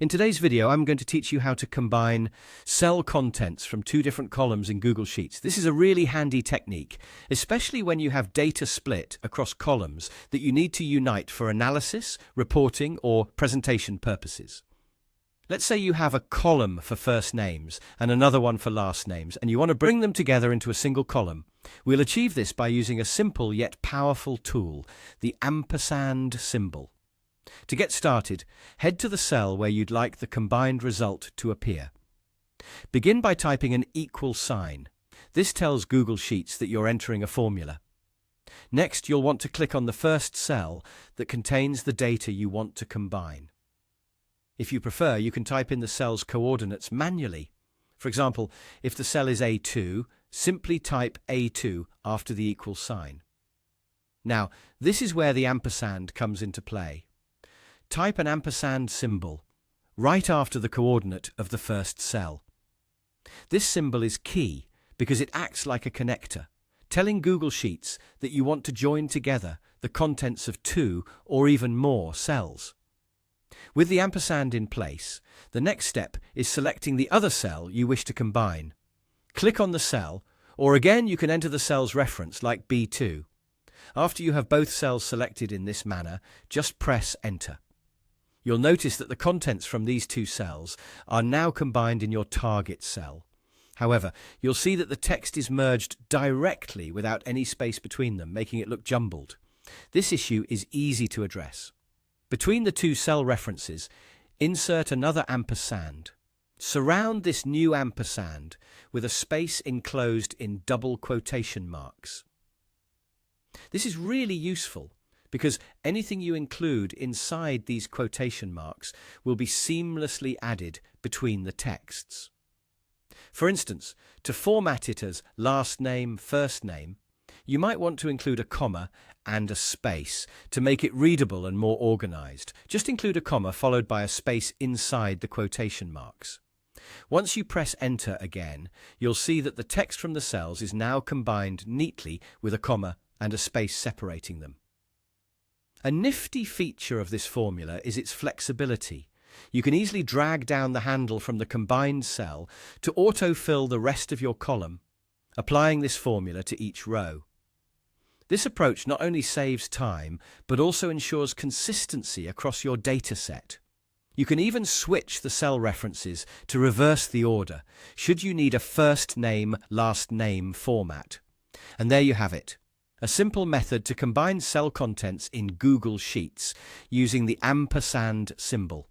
In today's video, I'm going to teach you how to combine cell contents from two different columns in Google Sheets. This is a really handy technique, especially when you have data split across columns that you need to unite for analysis, reporting, or presentation purposes. Let's say you have a column for first names and another one for last names, and you want to bring them together into a single column. We'll achieve this by using a simple yet powerful tool, the ampersand symbol. To get started, head to the cell where you'd like the combined result to appear. Begin by typing an equal sign. This tells Google Sheets that you're entering a formula. Next, you'll want to click on the first cell that contains the data you want to combine. If you prefer, you can type in the cell's coordinates manually. For example, if the cell is A2, simply type A2 after the equal sign. Now, this is where the ampersand comes into play. Type an ampersand symbol right after the coordinate of the first cell. This symbol is key because it acts like a connector, telling Google Sheets that you want to join together the contents of two or even more cells. With the ampersand in place, the next step is selecting the other cell you wish to combine. Click on the cell, or again you can enter the cell's reference like B2. After you have both cells selected in this manner, just press Enter. You'll notice that the contents from these two cells are now combined in your target cell. However, you'll see that the text is merged directly without any space between them, making it look jumbled. This issue is easy to address. Between the two cell references, insert another ampersand. Surround this new ampersand with a space enclosed in double quotation marks. This is really useful, because anything you include inside these quotation marks will be seamlessly added between the texts. For instance, to format it as last name, first name, you might want to include a comma and a space to make it readable and more organized. Just include a comma followed by a space inside the quotation marks. Once you press Enter again, you'll see that the text from the cells is now combined neatly with a comma and a space separating them. A nifty feature of this formula is its flexibility. You can easily drag down the handle from the combined cell to autofill the rest of your column, applying this formula to each row. This approach not only saves time, but also ensures consistency across your data set. You can even switch the cell references to reverse the order, should you need a first name, last name format. And there you have it. A simple method to combine cell contents in Google Sheets using the ampersand symbol.